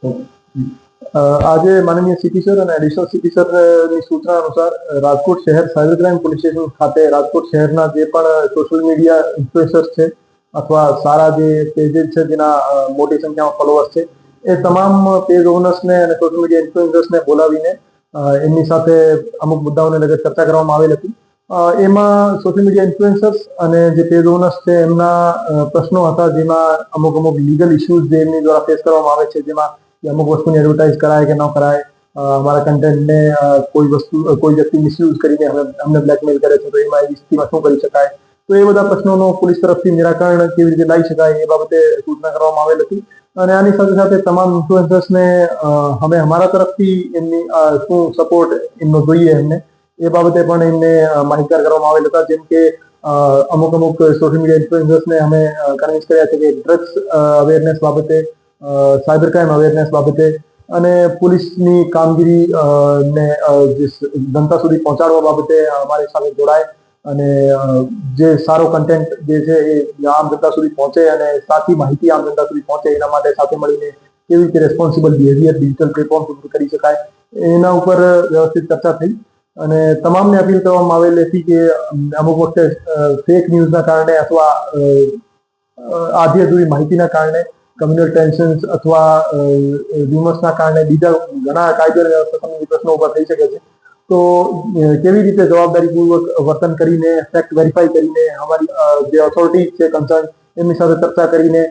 આજે માનનીય CP sir અને એડિશનલ સીપી સરની સૂચના અનુસાર રાજકોટ શહેર સાયબર ક્રાઇમ પોલીસ સ્ટેશન ખાતે રાજકોટ શહેરના જે પણ સોશિયલ મીડિયા ઇન્ફ્લુએન્સર્સ છે અથવા સારા જે પેजेस છે જેના મોટી સંખ્યામાં ફોલોઅર્સ છે એ તમામ પેજ ઓનર્સને અને સોશિયલ મીડિયા ઇન્ફ્લુએન્સર્સને બોલાવીને એમની સાથે અમુક મુદ્દાઓને લગત ચર્ચા કરવામાં આવેલ હતી। એમાં સોશિયલ મીડિયા ઇન્ફ્લુએન્સર્સ અને જે પેજ ઓનર્સ છે એમના પ્રશ્નો હતા જેમાં અમુક લીગલ ઇસ્યુઝ જે એમની દ્વારા ફેસ કરવામાં આવે છે જેમાં અમુક વસ્તુની એડવર્ટાઇઝ કરાય કે ન કરાય, અમારા કન્ટેન્ટને કોઈ વ્યક્તિ મિસયુઝ કરીને અમને બ્લેકમેલ કરે છે તો એમાં એવી સ્થિતિમાં શું કરી શકાય, તો એ બધા પ્રશ્નોનો પોલીસ તરફથી નિરાકરણ કેવી રીતે લાવી શકાય એ બાબતે સૂચના કરવામાં આવેલ હતી। અને આની સાથે સાથે તમામ ઇન્ફ્લુએન્સર્સને અમે અમારા તરફથી એમની શું સપોર્ટ એમનો જોઈએ એમને એ બાબતે પણ એમને માહિતગાર કરવામાં આવેલ હતા। જેમ કે અમુક સોશિયલ મીડિયા ઇન્ફ્લુએન્સર્સને અમે કન્વિન્સ કર્યા છે કે ડ્રગ્સ અવેરનેસ બાબતે, સાયબર ક્રાઇમ અવેરનેસ બાબતે અને પોલીસની કામગીરી ને જનતા સુધી પહોંચાડવા બાબતે અમારી સાથે જોડાય અને જે સારો કન્ટેન્ટ જે છે એ આમ જનતા સુધી પહોંચે અને સાચી માહિતી આમ જનતા સુધી પહોંચે એના માટે સાથે મળીને કેવી રીતે રેસ્પોન્સિબલ બિહેવિયર ડિજિટલ પ્લેટફોર્મ ઉપર કરી શકાય એના ઉપર વ્યવસ્થિત ચર્ચા થઈ। અને તમામને અપીલ કરવામાં આવેલી હતી કે અમુક વખતે ફેક ન્યૂઝના કારણે અથવા આધી અધૂરી માહિતીના કારણે કમ્યુનલ ટેન્શન્સ અથવા ર્યુમર્સના કારણે બીજા ઘણા કાયદો અને વ્યવસ્થા સંબંધી પ્રશ્નો ઉભા થઈ શકે છે। તો કેવી રીતે જવાબદારીપૂર્વક વર્તન કરીને ફેક્ટ વેરીફાઈ કરીને અમારી જે ઓથોરિટી છે કન્સર્ન એમની સાથે ચર્ચા કરીને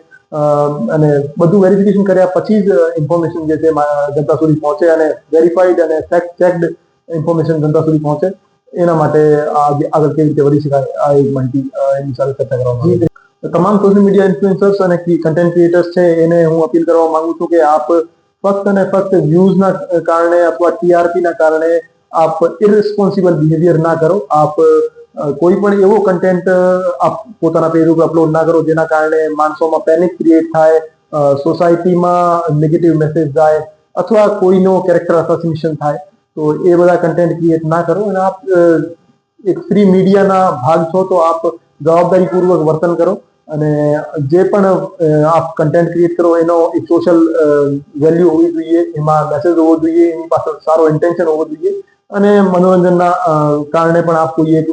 અને બધું વેરિફિકેશન કર્યા પછી જ ઇન્ફોર્મેશન જે છે જનતા સુધી પહોંચે અને વેરીફાઈડ અને ફેક્ટ ચેકડ ઇન્ફોર્મેશન જનતા સુધી પહોંચે એના માટે આગળ કેવી રીતે વધી શકાય આ એક માહિતી એમની સાથે ચર્ચા કરવામાં આવી। તમામ સોશિયલ મીડિયા ઇન્ફ્લુએન્સર્સ અને કન્ટેન્ટ ક્રિએટર્સ છે એને હું અપીલ કરવા માંગુ છું કે આપ ફક્ત અને ફક્ત વ્યૂઝના કારણે અથવા ટીઆરપીના કારણે આપ ઇરરિસ્પોન્સિબલ બિહેવિયર ના કરો। આપ કોઈ પણ એવો કન્ટેન્ટ આપ પોતાના પેજ ઉપર અપલોડ ના કરો જેના કારણે માણસોમાં પેનિક ક્રિએટ થાય, સોસાયટીમાં નેગેટિવ મેસેજ જાય અથવા કોઈનો કેરેક્ટર અસેસિનેશન થાય, તો એ બધા કન્ટેન્ટ ક્રિએટ ના કરો। અને આપ એક ફ્રી મીડિયાના ભાગ છો તો આપ જવાબદારીપૂર્વક વર્તન કરો અને જે પણ આપ કન્ટેન્ટ ક્રિએટ કરો એનો એક સોશિયલ વેલ્યુ હોવી જોઈએ, એમાં મેસેજ હોવો જોઈએ, એની પાછળ સારો ઇન્ટેન્શન હોવો જોઈએ અને મનોરંજનના કારણે પણ આપ કોઈ એક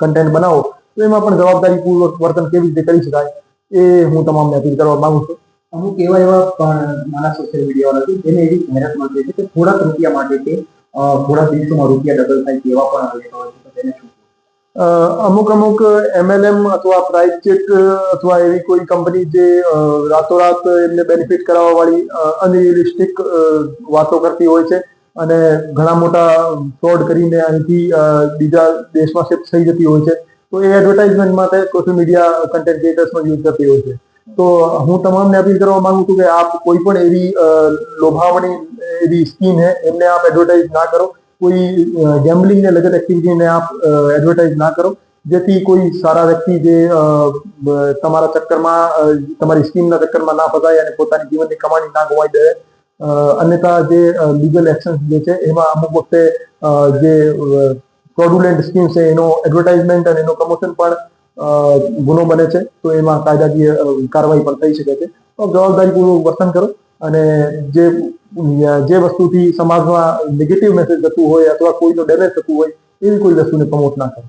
કન્ટેન્ટ બનાવો તો એમાં પણ જવાબદારીપૂર્વક વર્તન કેવી રીતે કરી શકાય એ હું તમામને અપીલ કરવા માંગુ છું। અમુક એવા નાના સોશિયલ મીડિયાવાળા છે જેને એવી જાહેરાત મળતી છે કે થોડાક રૂપિયા માટે કે થોડા દિવસોમાં રૂપિયા ડબલ થાય તેવા પણ રહેતા હોય છે, તો તેને શું? અમુક એમએલએમ અથવા પ્રાઇસ ચેક અથવા એવી કોઈ કંપની જે રાતોરાત એમને બેનિફિટ કરાવવા વાળી અનરિયલિસ્ટિક વાતો કરતી હોય છે અને ઘણા મોટા ફ્રોડ કરીને અહીંથી બીજા દેશમાં શિફ્ટ થઈ જતી હોય છે, તો એ એડવર્ટાઇઝમેન્ટ માટે સોશિયલ મીડિયા કન્ટેન્ટ ક્રિએટર્સનો યુઝ કરતી હોય છે। તો હું તમામને અપીલ કરવા માંગુ છું કે આપ કોઈ પણ એવી લોભાવણી એવી સ્કીમ है એમને आप एडवर्टाइज ना करो, कोई गैम्बलिंग ने लगत एक्टिविटी ने आप एडवर्टाइज ना करो જેથી કોઈ સારા વ્યક્તિ જે તમારા ચક્કરમાં તમારી સ્કીમના ચક્કરમાં ના ફસાય અને પોતાની જીવનની કમાણી ના ગુમાવી દે। અન્યથા જે લીગલ એક્શન જે છે એમાં અમુક વખતે જે ફ્રોડુલેન્ટ સ્કીમ છે એનો એડવર્ટાઇઝમેન્ટ અને એનો પ્રમોશન પણ ગુનો બને છે, તો એમાં કાયદાકીય કાર્યવાહી પણ થઈ શકે છે। તો જવાબદારીપૂર્વક વર્તન કરો અને જે વસ્તુથી સમાજમાં નેગેટિવ મેસેજ જતું હોય અથવા કોઈનો ડેમેજ થતું હોય એવી કોઈ વસ્તુને પ્રમોટ ના કરો।